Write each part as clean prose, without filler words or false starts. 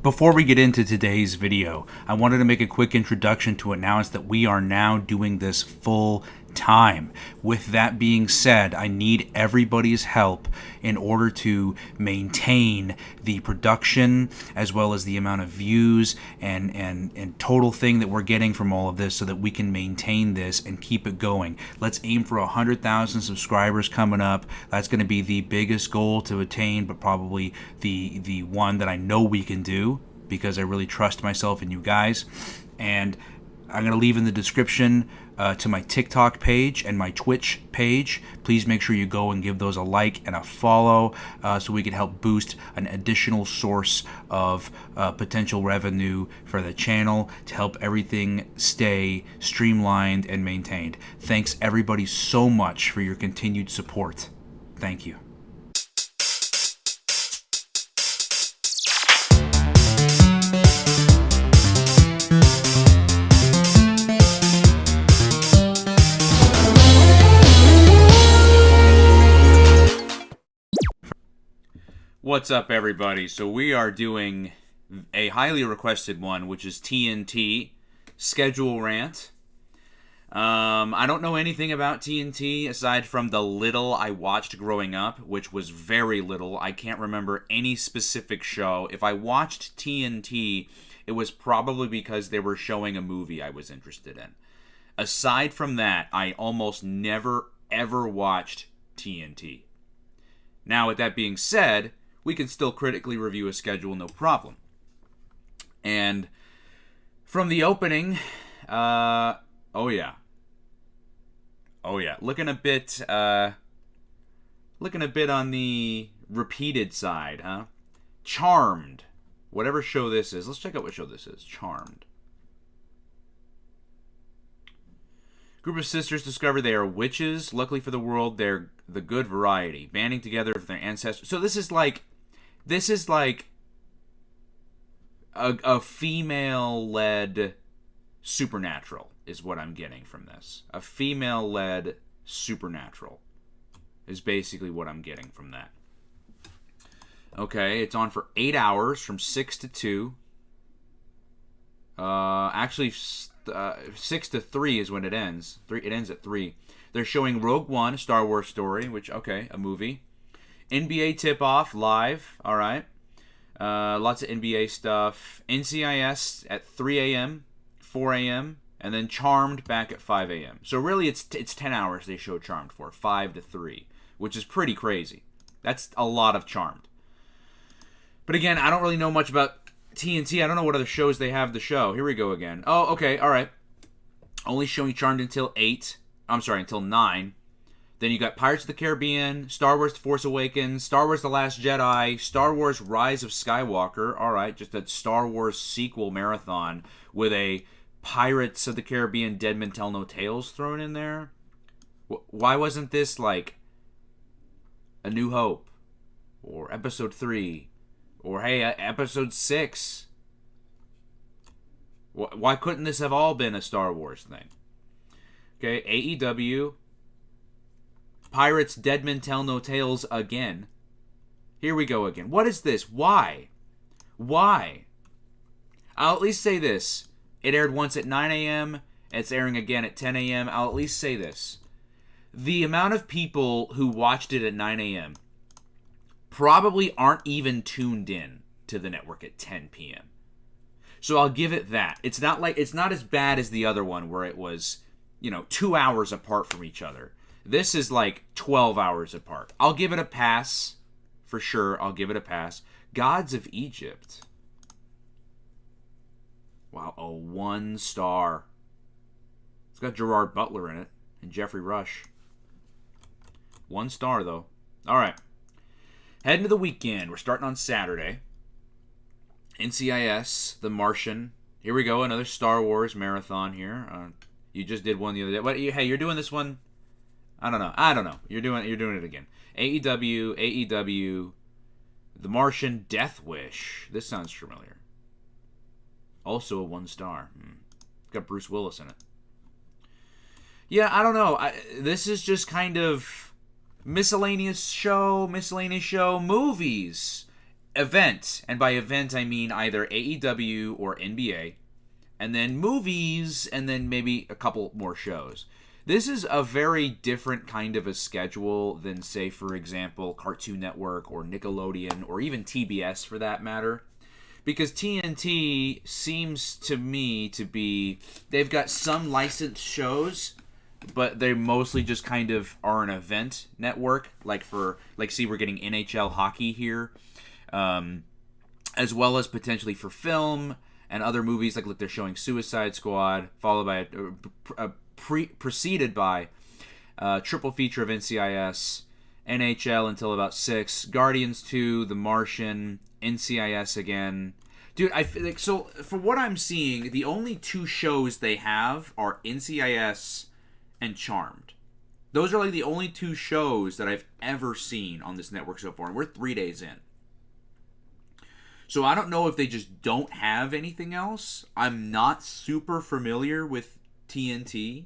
Before we get into today's video, I wanted to make a quick introduction to announce that we are now doing this full time. With that being said, I need everybody's help in order to maintain the production as well as the amount of views and total thing that we're getting from all of this so that we can maintain this and keep it going. Let's aim for 100,000 subscribers coming up. That's going to be the biggest goal to attain, but probably the one that I know we can do because I really trust myself and you guys. And I'm going to leave in the description to my TikTok page and my Twitch page. Please make sure you go and give those a like and a follow so we can help boost an additional source of potential revenue for the channel to help everything stay streamlined and maintained. Thanks everybody so much for your continued support. Thank you. What's up, everybody? So we are doing a highly requested one, which is TNT schedule rant. I don't know anything about TNT aside from the little I watched growing up, which was very little. I can't remember any specific show. If I watched TNT, it was probably because they were showing a movie I was interested in. Aside from that, I almost never, ever watched TNT. Now, with that being said, we can still critically review a schedule, no problem. And from the opening, oh yeah, looking a bit on the repeated side, huh? Charmed, whatever show this is. Let's check out what show this is. Charmed. Group of sisters discover they are witches. Luckily for the world, they're the good variety, banding together with their ancestors. So this is like a female-led supernatural is what I'm getting from this. A female-led supernatural is basically what I'm getting from that. Okay, it's on for 8 hours from 6 to 2. Actually, 6 to 3 is when it ends. It ends at 3. They're showing Rogue One, a Star Wars story, which, okay, a movie. NBA tip-off live, all right. Lots of NBA stuff. NCIS at 3 a.m., 4 a.m., and then Charmed back at 5 a.m. So really it's 10 hours they show Charmed for, 5 to 3, which is pretty crazy. That's a lot of Charmed. But again, I don't really know much about TNT. I don't know what other shows they have to show. Here we go again. Oh, okay, all right. Only showing Charmed until 9. Then you got Pirates of the Caribbean, Star Wars The Force Awakens, Star Wars The Last Jedi, Star Wars Rise of Skywalker. All right, just a Star Wars sequel marathon with a Pirates of the Caribbean Dead Men Tell No Tales thrown in there. Why wasn't this like A New Hope or Episode 3 or, hey, Episode 6? Why couldn't this have all been a Star Wars thing? Okay, AEW... Pirates Dead Men Tell No Tales again. Here we go again. What is this? Why? I'll at least say this. It aired once at 9 a.m. It's airing again at 10 a.m. I'll at least say this. The amount of people who watched it at 9 a.m. probably aren't even tuned in to the network at 10 p.m. So I'll give it that. It's not as bad as the other one where it was, 2 hours apart from each other. This is like 12 hours apart. I'll give it a pass. For sure, I'll give it a pass. Gods of Egypt. Wow, a 1 star. It's got Gerard Butler in it and Jeffrey Rush. 1 star, though. All right. Heading to the weekend. We're starting on Saturday. NCIS, The Martian. Here we go, another Star Wars marathon here. You just did one the other day. But hey, you're doing this one... I don't know. You're doing it again. AEW, The Martian, Death Wish. This sounds familiar. Also a 1 star. It's got Bruce Willis in it. Yeah, I don't know. This is just kind of miscellaneous show, movies. event, and by event I mean either AEW or NBA, and then movies, and then maybe a couple more shows. This is a very different kind of a schedule than, say, for example, Cartoon Network or Nickelodeon or even TBS for that matter. Because TNT seems to me to be, they've got some licensed shows, but they mostly just kind of are an event network. See, we're getting NHL hockey here, as well as potentially for film and other movies. Like, look, they're showing Suicide Squad, followed by preceded by triple feature of NCIS, NHL until about 6, Guardians 2, The Martian, NCIS again. Dude, I feel like, so for what I'm seeing, the only 2 shows they have are NCIS and Charmed. Those are like the only 2 shows that I've ever seen on this network so far, and we're 3 days in. So I don't know if they just don't have anything else. I'm not super familiar with TNT.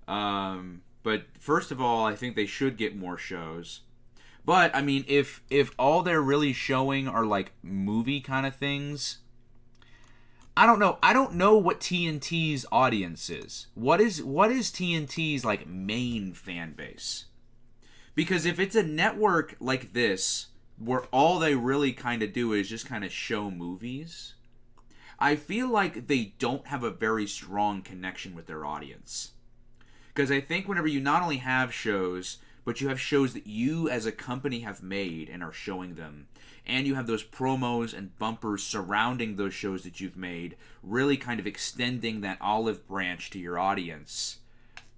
But first of all, I think they should get more shows. But, I mean, if all they're really showing are, like, movie kind of things, I don't know. I don't know what TNT's audience is. What is TNT's, like, main fan base? Because if it's a network like this, where all they really kind of do is just kind of show movies, I feel like they don't have a very strong connection with their audience. Because I think whenever you not only have shows, but you have shows that you as a company have made and are showing them, and you have those promos and bumpers surrounding those shows that you've made, really kind of extending that olive branch to your audience,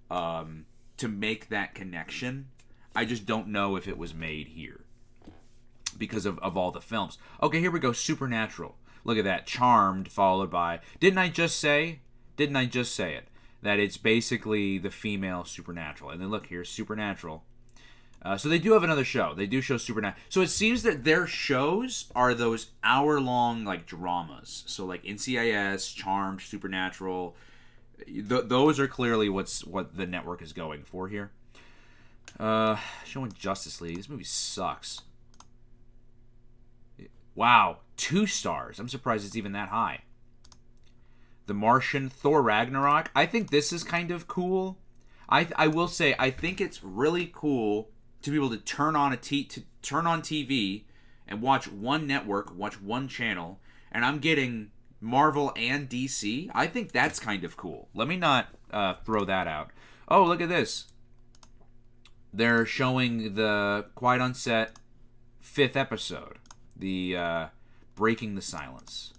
to make that connection. I just don't know if it was made here because of all the films. Okay, here we go. Supernatural. Look at that. Charmed, followed by... Didn't I just say it? That it's basically the female Supernatural. And then look, here's Supernatural. So they do have another show. They do show Supernatural. So it seems that their shows are those hour-long, like, dramas. So, like, NCIS, Charmed, Supernatural. Those are clearly what the network is going for here. Showing Justice League. This movie sucks. Wow, 2 stars. I'm surprised it's even that high. The Martian, Thor Ragnarok. I think this is kind of cool. I will say, I think it's really cool to be able to turn on TV and watch one network, watch one channel, and I'm getting Marvel and DC. I think that's kind of cool. Let me not throw that out. Oh, look at this. They're showing the Quiet on Set 5th episode. The Breaking the Silence.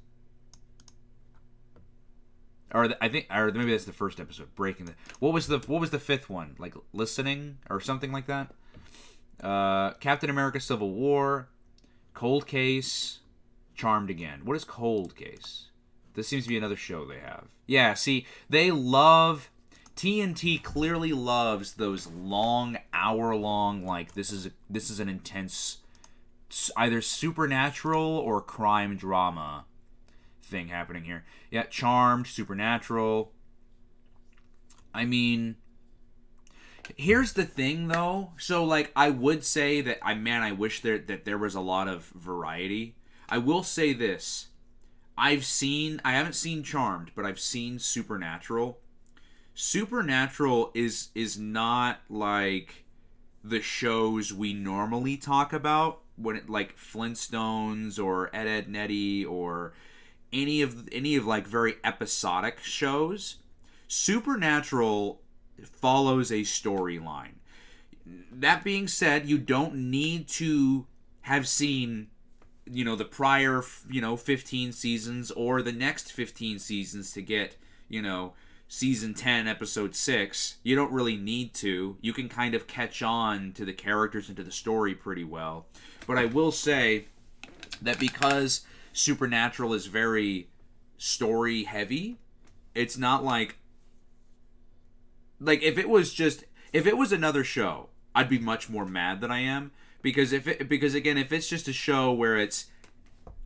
Or maybe that's the first episode. Breaking the... What was the 5th one? Like, Listening or something like that? Captain America Civil War, Cold Case, Charmed again. What is Cold Case? This seems to be another show they have. Yeah, see, they love... TNT clearly loves those long, hour-long, like, this is an intense, either supernatural or crime drama thing happening here. Yeah, Charmed, Supernatural. I mean, here's the thing, though. So, like, I would say that, I wish that there was a lot of variety. I will say this. I haven't seen Charmed, but I've seen Supernatural. Supernatural is not like the shows we normally talk about, when it, like Flintstones or Ed, Nettie or any of like very episodic shows. Supernatural follows a storyline. That being said, you don't need to have seen, the prior, 15 seasons or the next 15 seasons to get, Season 10, Episode 6. You don't really need to. You can kind of catch on to the characters and to the story pretty well. But I will say that because Supernatural is very story heavy, it's not like if it was another show, I'd be much more mad than I am. Because if it's just a show where it's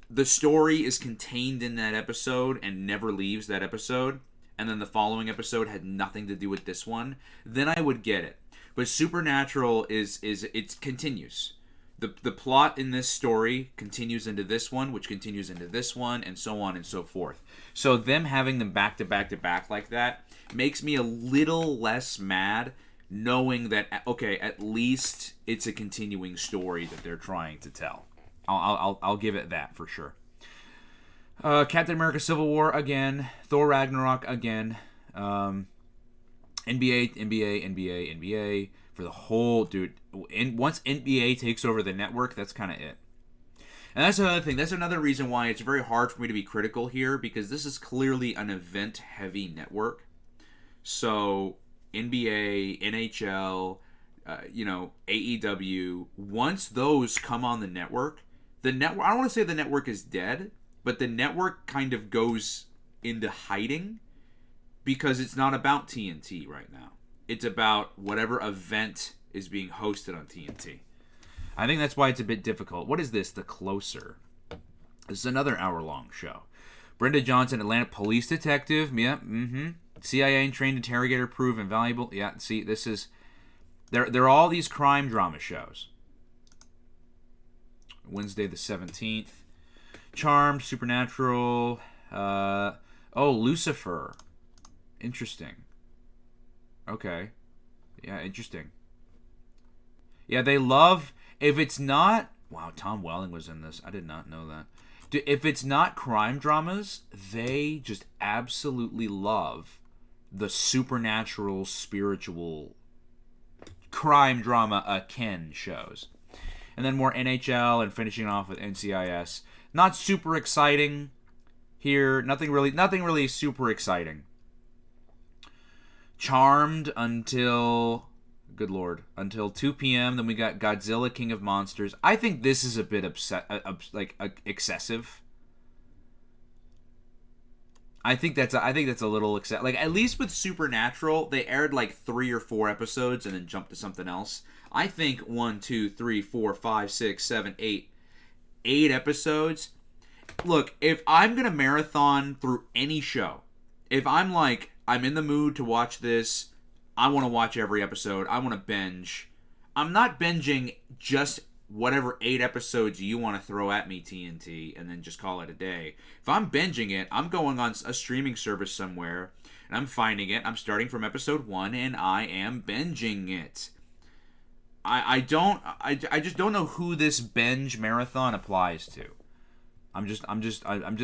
the story is contained in that episode and never leaves that episode, and then the following episode had nothing to do with this one, then I would get it. But Supernatural it continues. the plot in this story continues into this one, which continues into this one, and so on and so forth. So them having them back to back to back like that makes me a little less mad, knowing that, okay, at least it's a continuing story that they're trying to tell. I'll give it that for sure. Captain America Civil War again. Thor Ragnarok again. NBA for the whole, dude. Once NBA takes over the network, that's kind of it. And that's another thing. That's another reason why it's very hard for me to be critical here, because this is clearly an event-heavy network. So NBA, NHL, AEW, once those come on the network, I don't want to say the network is dead, but the network kind of goes into hiding because it's not about TNT right now. It's about whatever event is being hosted on TNT. I think that's why it's a bit difficult. What is this? The Closer. This is another hour-long show. Brenda Johnson, Atlanta police detective. Yeah, CIA trained interrogator prove invaluable. Yeah, see, this is... They're all these crime drama shows. Wednesday the 17th. Charmed, Supernatural. Lucifer. Interesting. Okay. Yeah, interesting. Yeah, they love... If it's not... Wow, Tom Welling was in this. I did not know that. If it's not crime dramas, they just absolutely love the supernatural, spiritual, crime drama akin shows. And then more NHL and finishing off with NCIS. Not super exciting here. Nothing really super exciting. Charmed until... Good Lord. Until 2 p.m. Then we got Godzilla, King of Monsters. I think this is a bit excessive. I think that's a little excessive. Like, at least with Supernatural, they aired like 3 or 4 episodes and then jumped to something else. I think 1, 2, 3, 4, 5, 6, 7, 8 episodes. Look, if I'm gonna marathon through any show, if I'm like, I'm in the mood to watch this, I want to watch every episode, I want to binge. I'm not binging just whatever 8 episodes you want to throw at me, TNT, and then just call it a day. If I'm binging it, I'm going on a streaming service somewhere, and I'm finding it. I'm starting from episode 1, and I am binging it. I just don't know who this binge marathon applies to. I'm just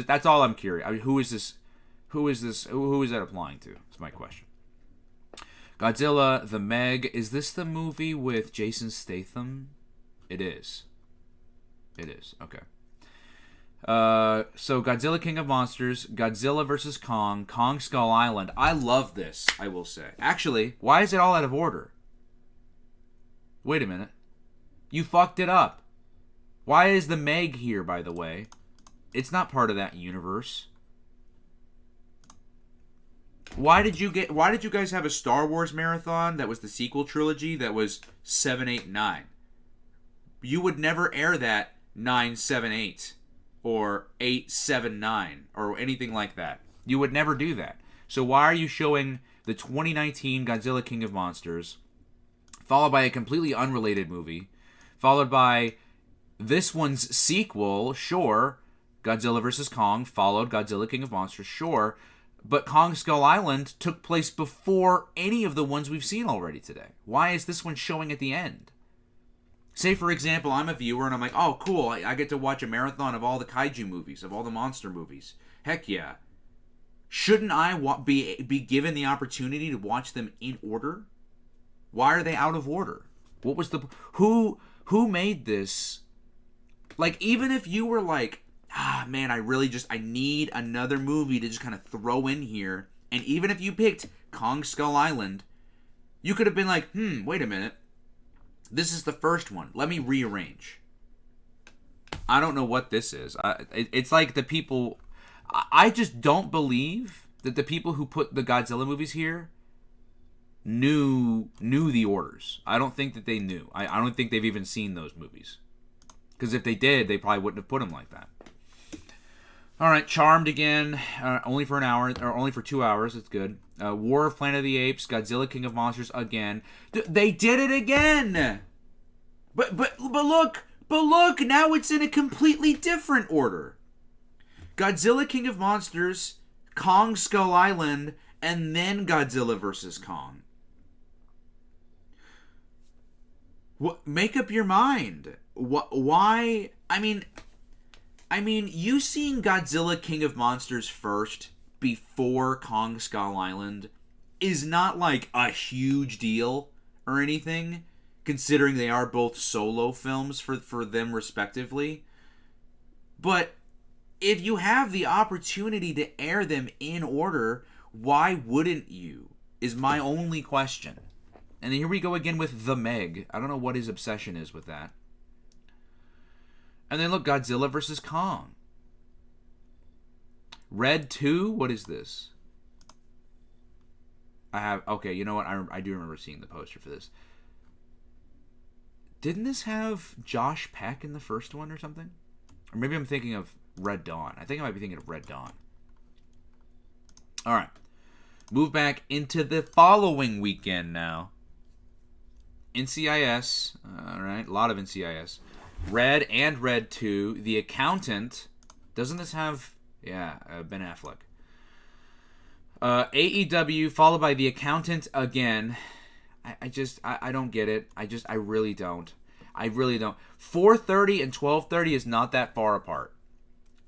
that's all I'm curious. I mean, who is this? Who is that applying to? That's my question. Godzilla, The Meg. Is this the movie with Jason Statham? It is. Okay. So Godzilla, King of Monsters, Godzilla vs. Kong, Kong Skull Island. I love this, I will say. Actually, why is it all out of order? Wait a minute. You fucked it up. Why is The Meg here, by the way? It's not part of that universe. Why did you guys have a Star Wars marathon that was the sequel trilogy that was 7, 8, 9? You would never air that 9, 7, 8 or 8, 7, 9 or anything like that. You would never do that. So why are you showing the 2019 Godzilla King of Monsters, followed by a completely unrelated movie, followed by this one's sequel, sure, Godzilla vs. Kong, followed Godzilla King of Monsters, sure, but Kong Skull Island took place before any of the ones we've seen already today. Why is this one showing at the end? Say, for example, I'm a viewer and I'm like, oh, cool, I get to watch a marathon of all the Kaiju movies, of all the monster movies. Heck yeah. Shouldn't I be given the opportunity to watch them in order? Why are they out of order? What was the... Who made this? Like, even if you were like, man, I need another movie to just kind of throw in here. And even if you picked Kong Skull Island, you could have been like, wait a minute. This is the first one. Let me rearrange. I don't know what this is. It's like the people... I just don't believe that the people who put the Godzilla movies here knew the orders. I don't think that they knew. I don't think they've even seen those movies. Because if they did, they probably wouldn't have put them like that. All right, Charmed again, only for an hour, or only for 2 hours. It's good. War of Planet of the Apes, Godzilla, King of Monsters again. They did it again. But look, But look, now it's in a completely different order. Godzilla King of Monsters, Kong Skull Island, and then Godzilla vs. Kong. What? Make up your mind. Why? I mean, you seeing Godzilla King of Monsters first before Kong Skull Island is not like a huge deal or anything, considering they are both solo films for them respectively. But if you have the opportunity to air them in order, why wouldn't you? Is my only question. And then here we go again with The Meg. I don't know what his obsession is with that. And then look, Godzilla vs. Kong. Red 2? What is this? Okay, you know what? I do remember seeing the poster for this. Didn't this have Josh Peck in the first one or something? Or maybe I'm thinking of Red Dawn. I think I might be thinking of Red Dawn. Alright. Move back into the following weekend now. NCIS. Alright, a lot of NCIS. Red and Red 2. The Accountant. Doesn't this have... Yeah, Ben Affleck. AEW, followed by The Accountant again. I don't get it. I really don't. 4:30 and 12:30 is not that far apart.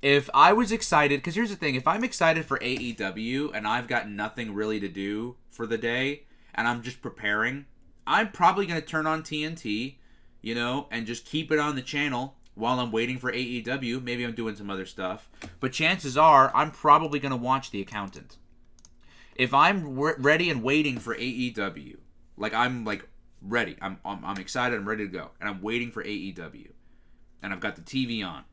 If I was excited, because here's the thing, if I'm excited for AEW and I've got nothing really to do for the day and I'm just preparing, I'm probably going to turn on TNT, and just keep it on the channel while I'm waiting for AEW. Maybe I'm doing some other stuff. But chances are, I'm probably going to watch The Accountant. If I'm ready and waiting for AEW, I'm ready. I'm excited. I'm ready to go, and I'm waiting for AEW, and I've got the TV on.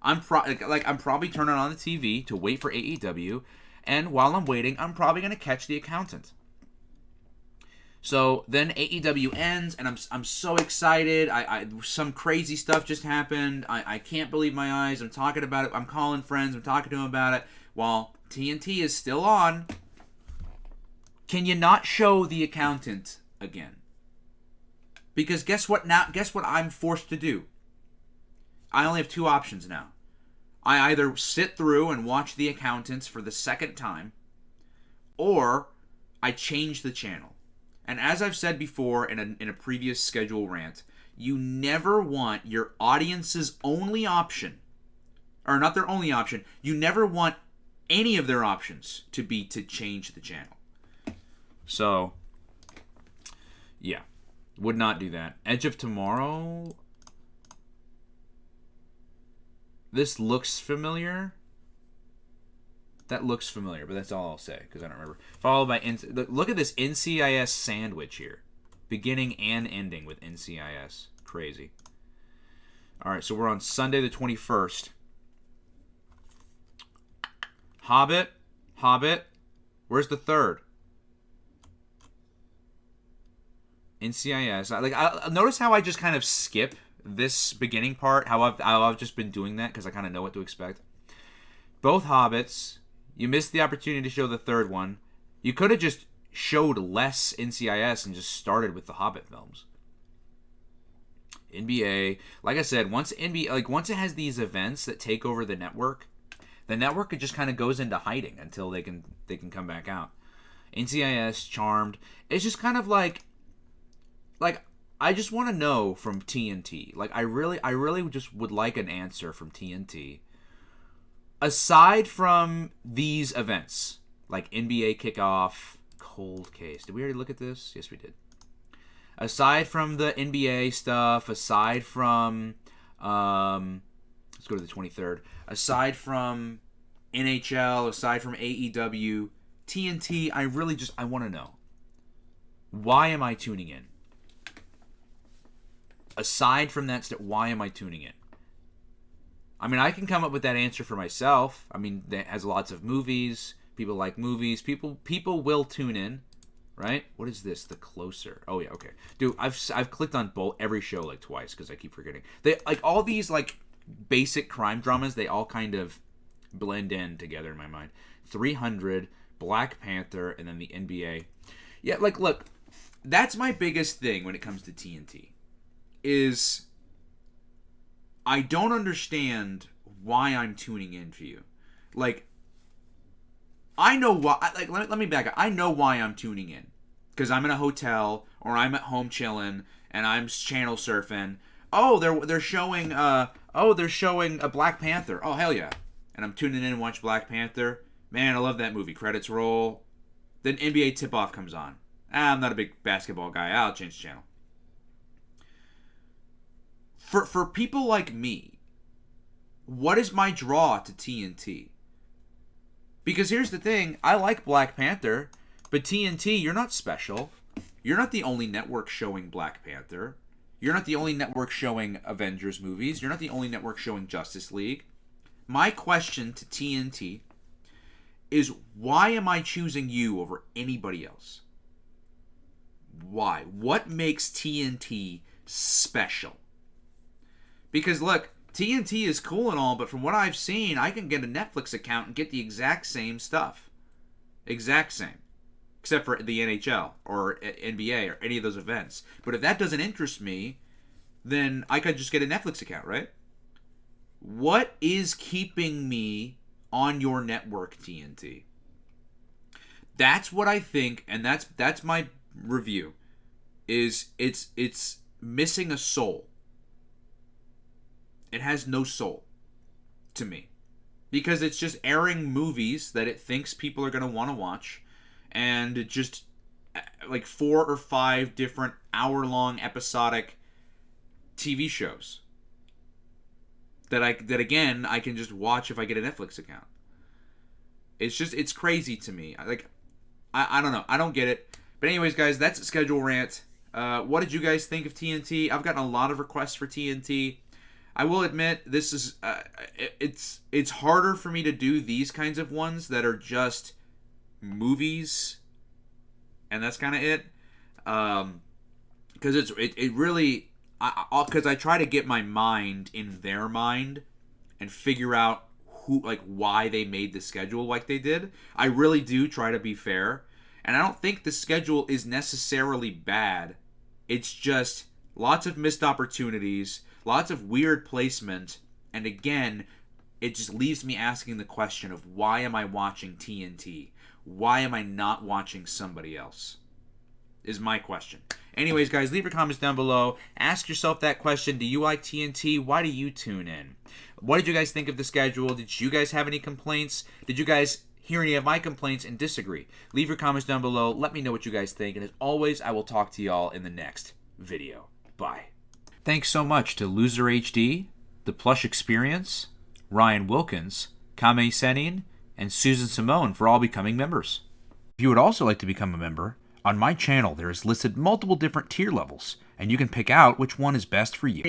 I'm probably turning on the TV to wait for AEW, and while I'm waiting, I'm probably gonna catch The Accountant. So then AEW ends, and I'm so excited. Some crazy stuff just happened. I can't believe my eyes. I'm talking about it. I'm calling friends. I'm talking to them about it while TNT is still on. Can you not show The Accountant again? Because guess what I'm forced to do? I only have two options now. I either sit through and watch The Accountants for the second time, or I change the channel. And as I've said before in a previous schedule rant, you never want your audience's only option, or not their only option, you never want any of their options to be to change the channel. So, yeah. Would not do that. Edge of Tomorrow. This looks familiar. That looks familiar, but that's all I'll say because I don't remember. Followed by... Look at this NCIS sandwich here. Beginning and ending with NCIS. Crazy. Alright, so we're on Sunday the 21st. Hobbit. Where's the third? NCIS. I notice how I just kind of skip this beginning part. How I've just been doing that because I kind of know what to expect. Both Hobbits. You missed the opportunity to show the third one. You could have just showed less NCIS and just started with the Hobbit films. NBA. Like I said, once it has these events that take over the network it just kind of goes into hiding until they can come back out. NCIS, Charmed. It's just kind of like I just want to know from TNT. I really just would like an answer from TNT. Aside from these events, like NBA kickoff, Cold Case. Did we already look at this? Yes, we did. Aside from the NBA stuff, aside from, let's go to the 23rd. Aside from NHL, aside from AEW, TNT, I want to know. Why am I tuning in? Aside from that, why am I tuning in? I mean, I can come up with that answer for myself. I mean, that has lots of movies. People like movies. People will tune in, right? What is this? The Closer. Oh yeah, okay. Dude, I've clicked on every show twice because I keep forgetting. They all these basic crime dramas. They all kind of blend in together in my mind. 300, Black Panther, and then the NBA. Yeah, look, that's my biggest thing when it comes to TNT. Is I don't understand why I'm tuning in for you. Like, I know why. Like, let me back up. I know why I'm tuning in, because I'm in a hotel or I'm at home chilling and I'm channel surfing. Oh, they're showing they're showing a Black Panther. Oh, hell yeah! And I'm tuning in and watch Black Panther. Man, I love that movie. Credits roll. Then NBA tip-off comes on. I'm not a big basketball guy. I'll change the channel. For people like me, what is my draw to TNT? Because here's the thing, I like Black Panther, but TNT, you're not special. You're not the only network showing Black Panther. You're not the only network showing Avengers movies. You're not the only network showing Justice League. My question to TNT is, why am I choosing you over anybody else? Why? What makes TNT special? Because look, TNT is cool and all, but from what I've seen, I can get a Netflix account and get the exact same stuff. Exact same. Except for the NHL or NBA or any of those events. But if that doesn't interest me, then I could just get a Netflix account, right? What is keeping me on your network, TNT? That's what I think, and that's my review. Is it's missing a soul. It has no soul to me, because it's just airing movies that it thinks people are going to want to watch, and it just like 4 or 5 different hour-long episodic TV shows that again I can just watch if I get a Netflix account. It's crazy to me. I don't know. I don't get it. But anyways, guys, that's Schedule Rant. What did you guys think of TNT? I've gotten a lot of requests for TNT. I will admit, this is it's harder for me to do these kinds of ones that are just movies, and that's kind of it. Because it really, because I try to get my mind in their mind and figure out why they made the schedule like they did. I really do try to be fair, and I don't think the schedule is necessarily bad. It's just lots of missed opportunities. Lots of weird placement, and again, it just leaves me asking the question of, why am I watching TNT? Why am I not watching somebody else? Is my question. Anyways, guys, leave your comments down below. Ask yourself that question. Do you like TNT? Why do you tune in? What did you guys think of the schedule? Did you guys have any complaints? Did you guys hear any of my complaints and disagree? Leave your comments down below. Let me know what you guys think, and as always, I will talk to y'all in the next video. Bye. Thanks so much to Loser HD, The Plush Experience, Ryan Wilkins, Kame Senin, and Susan Simone for all becoming members. If you would also like to become a member, on my channel there is listed multiple different tier levels, and you can pick out which one is best for you.